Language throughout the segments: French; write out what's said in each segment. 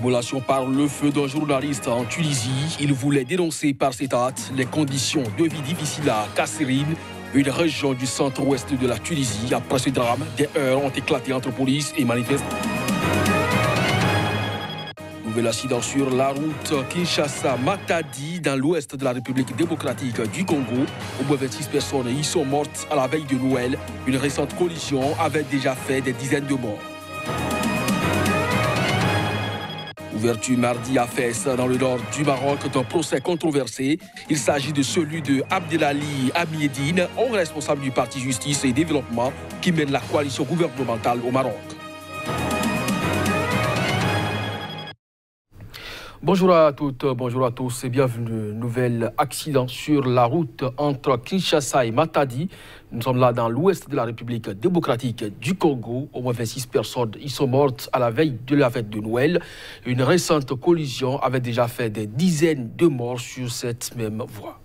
Immolation par le feu d'un journaliste en Tunisie. Il voulait dénoncer par cet acte les conditions de vie difficiles à Kasserine, une région du centre-ouest de la Tunisie. Après ce drame, des heurts ont éclaté entre police et manifestants. Nouvel accident sur la route Kinshasa-Matadi dans l'ouest de la République démocratique du Congo. Au moins 26 personnes y sont mortes à la veille de Noël. Une récente collision avait déjà fait des dizaines de morts. Ouverture mardi à Fès, dans le nord du Maroc, d'un procès controversé. Il s'agit de celui de Abdelali Amiedine, haut responsable du Parti Justice et Développement, qui mène la coalition gouvernementale au Maroc. Bonjour à toutes, bonjour à tous et bienvenue. Nouvel accident sur la route entre Kinshasa et Matadi. Nous sommes là dans l'ouest de la République démocratique du Congo. Au moins 26 personnes y sont mortes à la veille de la fête de Noël. Une récente collision avait déjà fait des dizaines de morts sur cette même voie.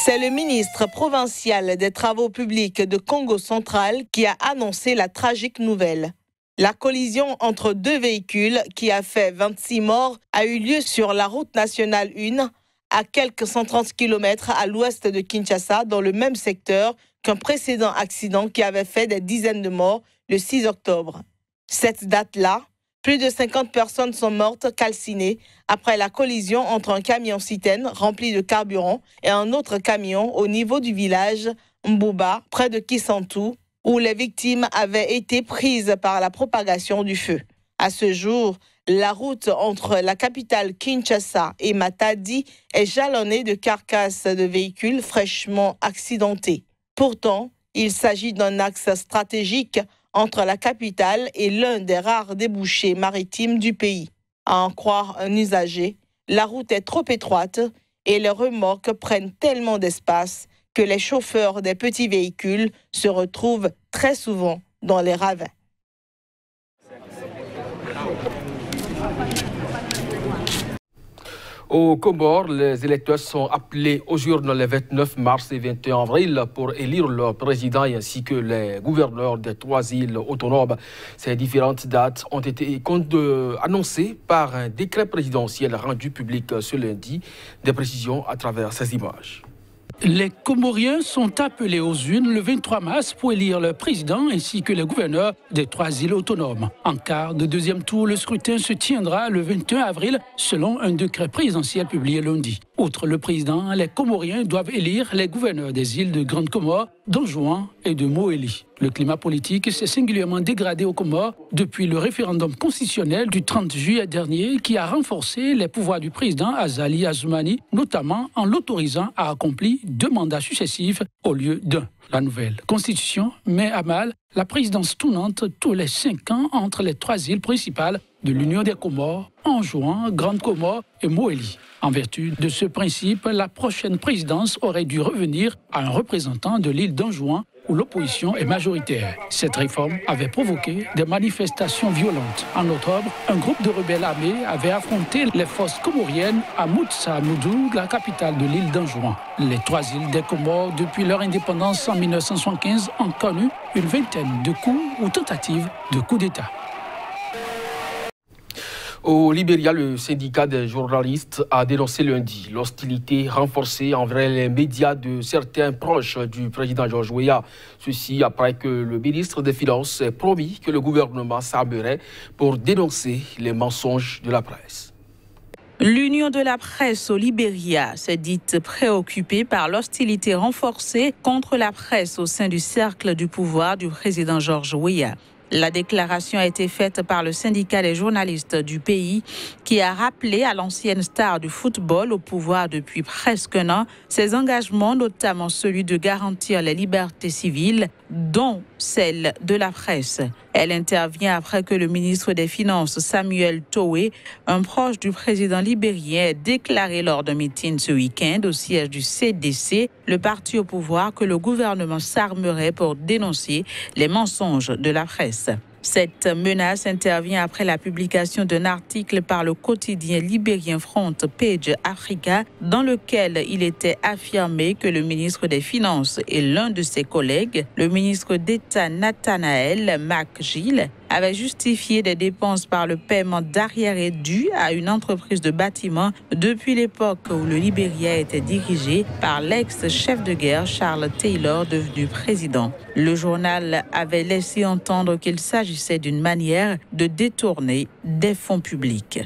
C'est le ministre provincial des Travaux publics de Congo central qui a annoncé la tragique nouvelle. La collision entre deux véhicules qui a fait 26 morts a eu lieu sur la route nationale 1, à quelques 130 km à l'ouest de Kinshasa, dans le même secteur qu'un précédent accident qui avait fait des dizaines de morts le 6 octobre. Cette date-là, plus de 50 personnes sont mortes calcinées après la collision entre un camion-citerne rempli de carburant et un autre camion au niveau du village Mbouba, près de Kisantou, où les victimes avaient été prises par la propagation du feu. À ce jour, la route entre la capitale Kinshasa et Matadi est jalonnée de carcasses de véhicules fraîchement accidentés. Pourtant, il s'agit d'un axe stratégique entre la capitale et l'un des rares débouchés maritimes du pays. À en croire un usager, la route est trop étroite et les remorques prennent tellement d'espace que les chauffeurs des petits véhicules se retrouvent très souvent dans les ravins. Aux Comores, les électeurs sont appelés aux urnes les 29 mars et 21 avril pour élire leur président ainsi que les gouverneurs des 3 îles autonomes. Ces différentes dates ont été annoncées par un décret présidentiel rendu public ce lundi. Des précisions à travers ces images. Les Comoriens sont appelés aux urnes le 23 mars pour élire le président ainsi que les gouverneurs des 3 îles autonomes. En quart de deuxième tour, le scrutin se tiendra le 21 avril selon un décret présidentiel publié lundi. Outre le président, les Comoriens doivent élire les gouverneurs des îles de Grande Comore, d'Anjouan et de Moélie. Le climat politique s'est singulièrement dégradé aux Comores depuis le référendum constitutionnel du 30 juillet dernier qui a renforcé les pouvoirs du président Azali Assoumani, notamment en l'autorisant à accomplir 2 mandats successifs au lieu d'1. La nouvelle constitution met à mal la présidence tournante tous les 5 ans entre les 3 îles principales de l'Union des Comores, Anjouan, Grande Comore et Moélie. En vertu de ce principe, la prochaine présidence aurait dû revenir à un représentant de l'île d'Anjouan où l'opposition est majoritaire. Cette réforme avait provoqué des manifestations violentes. En octobre, un groupe de rebelles armés avait affronté les forces comoriennes à Moutsa-Moudou, la capitale de l'île d'Anjouan. Les 3 îles des Comores, depuis leur indépendance en 1975, ont connu une vingtaine de coups ou tentatives de coup d'État. Au Libéria, le syndicat des journalistes a dénoncé lundi l'hostilité renforcée envers les médias de certains proches du président Georges Weah. Ceci après que le ministre des Finances ait promis que le gouvernement s'armerait pour dénoncer les mensonges de la presse. L'Union de la presse au Libéria s'est dite préoccupée par l'hostilité renforcée contre la presse au sein du cercle du pouvoir du président Georges Weah. La déclaration a été faite par le syndicat des journalistes du pays qui a rappelé à l'ancienne star du football au pouvoir depuis presque un an ses engagements, notamment celui de garantir les libertés civiles, dont celle de la presse. Elle intervient après que le ministre des Finances, Samuel Toé, un proche du président libérien, ait déclaré lors d'un meeting ce week-end au siège du CDC, le parti au pouvoir, que le gouvernement s'armerait pour dénoncer les mensonges de la presse. Cette menace intervient après la publication d'un article par le quotidien libérien Front Page Africa dans lequel il était affirmé que le ministre des Finances et l'un de ses collègues, le ministre d'État Nathanaël McGill, avait justifié des dépenses par le paiement d'arriérés dus à une entreprise de bâtiment depuis l'époque où le Libéria était dirigé par l'ex-chef de guerre Charles Taylor, devenu président. Le journal avait laissé entendre qu'il s'agissait d'une manière de détourner des fonds publics.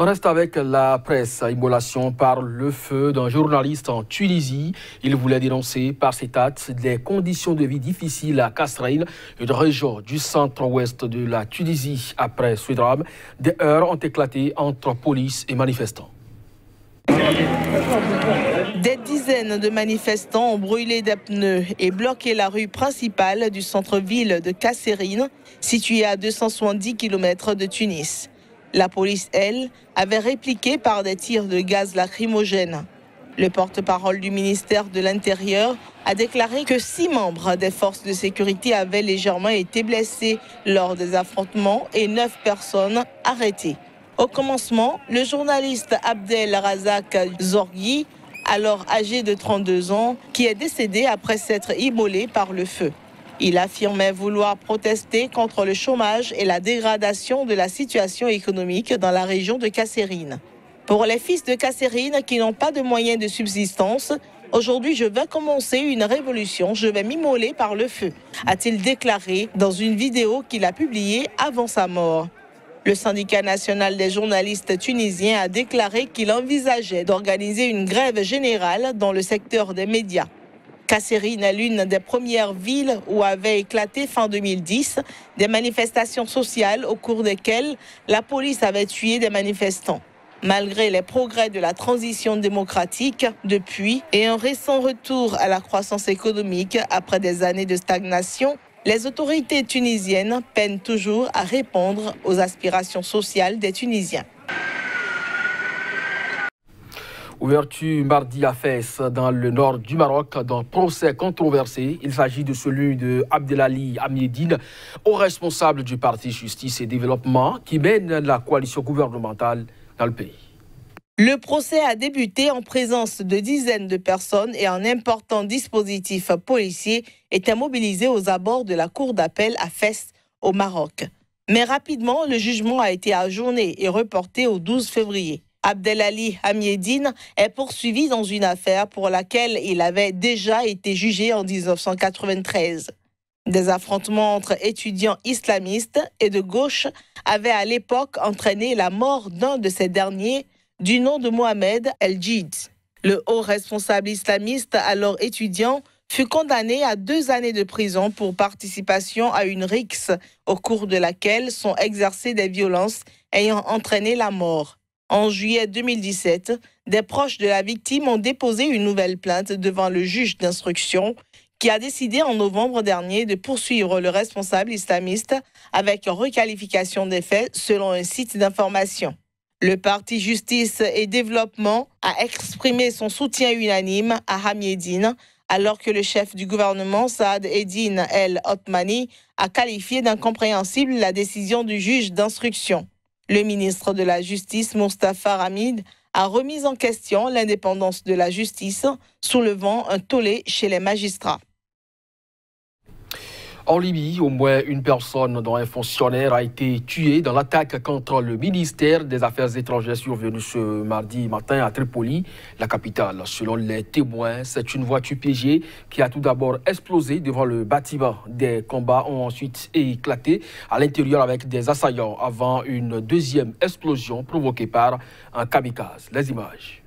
On reste avec la presse. Immolation par le feu d'un journaliste en Tunisie. Il voulait dénoncer par cet acte des conditions de vie difficiles à Kasserine, une région du centre-ouest de la Tunisie. Après ce drame, des heurts ont éclaté entre police et manifestants. Des dizaines de manifestants ont brûlé des pneus et bloqué la rue principale du centre-ville de Kasserine, située à 270 km de Tunis. La police, elle, avait répliqué par des tirs de gaz lacrymogène. Le porte-parole du ministère de l'Intérieur a déclaré que 6 membres des forces de sécurité avaient légèrement été blessés lors des affrontements et 9 personnes arrêtées. Au commencement, le journaliste Abdel Razak Zorghi, alors âgé de 32 ans, qui est décédé après s'être immolé par le feu. Il affirmait vouloir protester contre le chômage et la dégradation de la situation économique dans la région de Kasserine. Pour les fils de Kasserine qui n'ont pas de moyens de subsistance, aujourd'hui je vais commencer une révolution, je vais m'immoler par le feu, a-t-il déclaré dans une vidéo qu'il a publiée avant sa mort. Le syndicat national des journalistes tunisiens a déclaré qu'il envisageait d'organiser une grève générale dans le secteur des médias. Kasserine est l'une des premières villes où avaient éclaté fin 2010 des manifestations sociales au cours desquelles la police avait tué des manifestants. Malgré les progrès de la transition démocratique depuis et un récent retour à la croissance économique après des années de stagnation, les autorités tunisiennes peinent toujours à répondre aux aspirations sociales des Tunisiens. Ouverture mardi à Fès, dans le nord du Maroc, d'un procès controversé. Il s'agit de celui de Abdelali Amiedine, haut responsable du parti Justice et Développement, qui mène la coalition gouvernementale dans le pays. Le procès a débuté en présence de dizaines de personnes et un important dispositif policier était mobilisé aux abords de la cour d'appel à Fès, au Maroc. Mais rapidement, le jugement a été ajourné et reporté au 12 février. Abdelali Amiedine est poursuivi dans une affaire pour laquelle il avait déjà été jugé en 1993. Des affrontements entre étudiants islamistes et de gauche avaient à l'époque entraîné la mort d'un de ces derniers, du nom de Mohamed El-Djid. Le haut responsable islamiste, alors étudiant, fut condamné à 2 années de prison pour participation à une rixe au cours de laquelle sont exercées des violences ayant entraîné la mort. En juillet 2017, des proches de la victime ont déposé une nouvelle plainte devant le juge d'instruction qui a décidé en novembre dernier de poursuivre le responsable islamiste avec requalification des faits selon un site d'information. Le parti Justice et Développement a exprimé son soutien unanime à Amiedine, alors que le chef du gouvernement, Saad Eddine El Othmani, a qualifié d'incompréhensible la décision du juge d'instruction. Le ministre de la Justice, Moustapha Ramid, a remis en question l'indépendance de la justice, soulevant un tollé chez les magistrats. En Libye, au moins une personne, dont un fonctionnaire, a été tuée dans l'attaque contre le ministère des Affaires étrangères survenue ce mardi matin à Tripoli, la capitale. Selon les témoins, c'est une voiture piégée qui a tout d'abord explosé devant le bâtiment. Des combats ont ensuite éclaté à l'intérieur avec des assaillants avant une deuxième explosion provoquée par un kamikaze. Les images.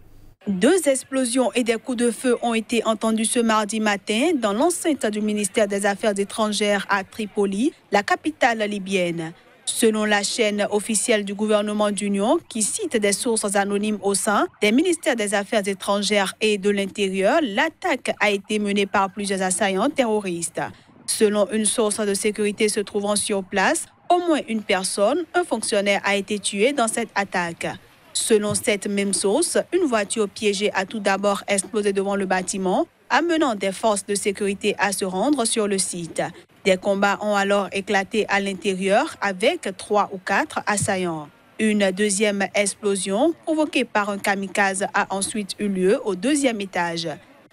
2 explosions et des coups de feu ont été entendus ce mardi matin dans l'enceinte du ministère des Affaires étrangères à Tripoli, la capitale libyenne. Selon la chaîne officielle du gouvernement d'Union, qui cite des sources anonymes au sein des ministères des Affaires étrangères et de l'Intérieur, l'attaque a été menée par plusieurs assaillants terroristes. Selon une source de sécurité se trouvant sur place, au moins une personne, un fonctionnaire, a été tué dans cette attaque. Selon cette même source, une voiture piégée a tout d'abord explosé devant le bâtiment, amenant des forces de sécurité à se rendre sur le site. Des combats ont alors éclaté à l'intérieur avec 3 ou 4 assaillants. Une deuxième explosion, provoquée par un kamikaze, a ensuite eu lieu au 2e étage.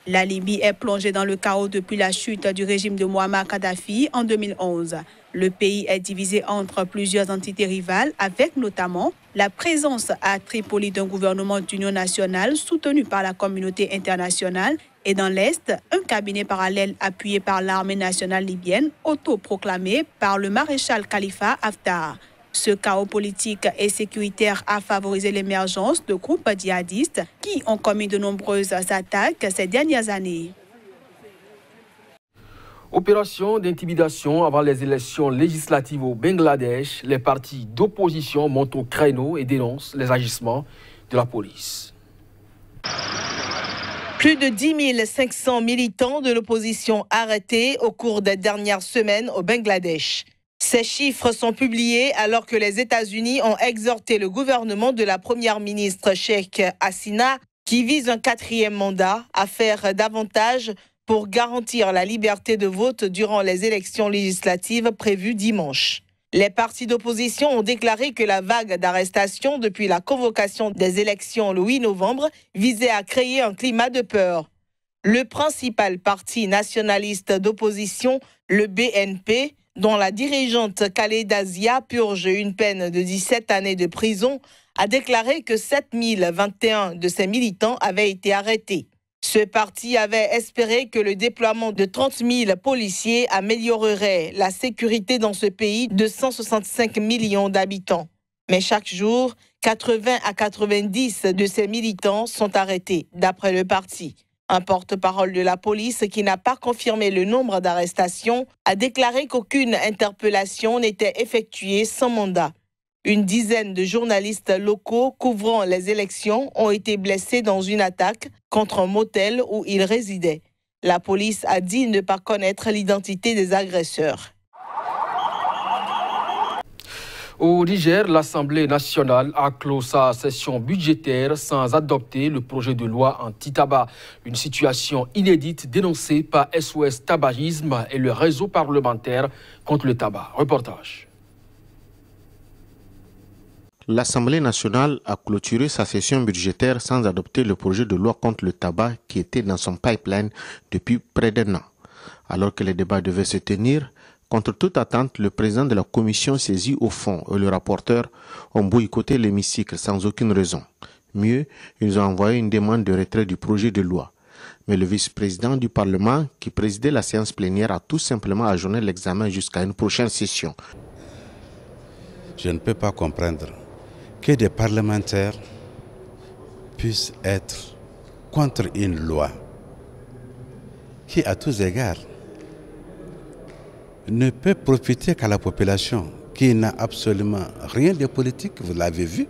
La Libye est plongée dans le chaos depuis la chute du régime de Mouammar Kadhafi en 2011. Le pays est divisé entre plusieurs entités rivales, avec notamment la présence à Tripoli d'un gouvernement d'union nationale soutenu par la communauté internationale et dans l'Est, un cabinet parallèle appuyé par l'armée nationale libyenne, autoproclamé par le maréchal Khalifa Haftar. Ce chaos politique et sécuritaire a favorisé l'émergence de groupes djihadistes qui ont commis de nombreuses attaques ces dernières années. Opération d'intimidation avant les élections législatives au Bangladesh. Les partis d'opposition montent au créneau et dénoncent les agissements de la police. Plus de 10 500 militants de l'opposition arrêtés au cours des dernières semaines au Bangladesh. Ces chiffres sont publiés alors que les États-Unis ont exhorté le gouvernement de la première ministre Sheikh Hasina, qui vise un 4e mandat, à faire davantage pour garantir la liberté de vote durant les élections législatives prévues dimanche. Les partis d'opposition ont déclaré que la vague d'arrestations depuis la convocation des élections le 8 novembre visait à créer un climat de peur. Le principal parti nationaliste d'opposition, le BNP, dont la dirigeante Khaleda Zia purge une peine de 17 années de prison, a déclaré que 7021 de ses militants avaient été arrêtés. Ce parti avait espéré que le déploiement de 30 000 policiers améliorerait la sécurité dans ce pays de 165 millions d'habitants. Mais chaque jour, 80 à 90 de ces militants sont arrêtés, d'après le parti. Un porte-parole de la police qui n'a pas confirmé le nombre d'arrestations a déclaré qu'aucune interpellation n'était effectuée sans mandat. Une dizaine de journalistes locaux couvrant les élections ont été blessés dans une attaque contre un motel où ils résidaient. La police a dit ne pas connaître l'identité des agresseurs. Au Niger, l'Assemblée nationale a clos sa session budgétaire sans adopter le projet de loi anti-tabac. Une situation inédite dénoncée par SOS Tabagisme et le réseau parlementaire contre le tabac. Reportage. L'Assemblée nationale a clôturé sa session budgétaire sans adopter le projet de loi contre le tabac qui était dans son pipeline depuis près d'un an. Alors que les débats devaient se tenir, contre toute attente, le président de la commission saisi au fond et le rapporteur ont boycotté l'hémicycle sans aucune raison. Mieux, ils ont envoyé une demande de retrait du projet de loi. Mais le vice-président du Parlement, qui présidait la séance plénière, a tout simplement ajourné l'examen jusqu'à une prochaine session. Je ne peux pas comprendre que des parlementaires puissent être contre une loi qui, à tous égards, ne peut profiter qu'à la population qui n'a absolument rien de politique, vous l'avez vu.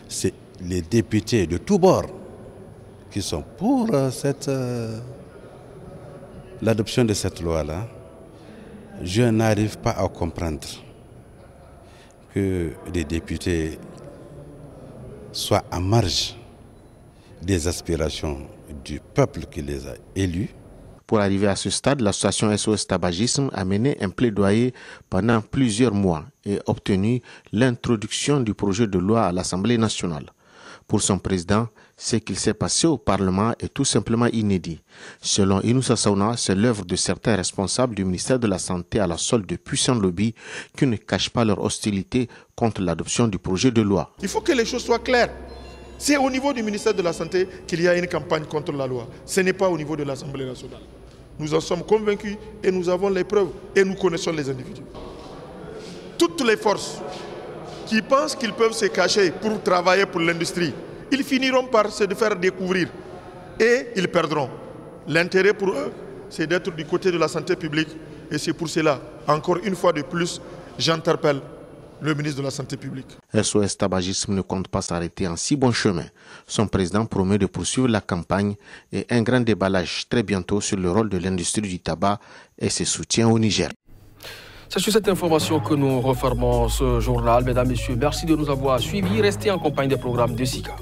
C'est les députés de tous bords qui sont pour l'adoption de cette loi-là. Je n'arrive pas à comprendre que les députés soient à marge des aspirations du peuple qui les a élus. Pour arriver à ce stade, l'association SOS Tabagisme a mené un plaidoyer pendant plusieurs mois et obtenu l'introduction du projet de loi à l'Assemblée nationale. Pour son président, ce qu'il s'est passé au Parlement est tout simplement inédit. Selon Inoussa Sauna, c'est l'œuvre de certains responsables du ministère de la Santé à la solde de puissants lobbies qui ne cachent pas leur hostilité contre l'adoption du projet de loi. Il faut que les choses soient claires. C'est au niveau du ministère de la Santé qu'il y a une campagne contre la loi. Ce n'est pas au niveau de l'Assemblée nationale. Nous en sommes convaincus et nous avons les preuves et nous connaissons les individus. Toutes les forces qui pensent qu'ils peuvent se cacher pour travailler pour l'industrie, ils finiront par se faire découvrir et ils perdront. L'intérêt pour eux, c'est d'être du côté de la santé publique et c'est pour cela, encore une fois de plus, j'interpelle le ministre de la Santé publique. SOS Tabagisme ne compte pas s'arrêter en si bon chemin. Son président promet de poursuivre la campagne et un grand déballage très bientôt sur le rôle de l'industrie du tabac et ses soutiens au Niger. C'est sur cette information que nous refermons ce journal. Mesdames, Messieurs, merci de nous avoir suivis. Restez en compagnie des programmes de SICA.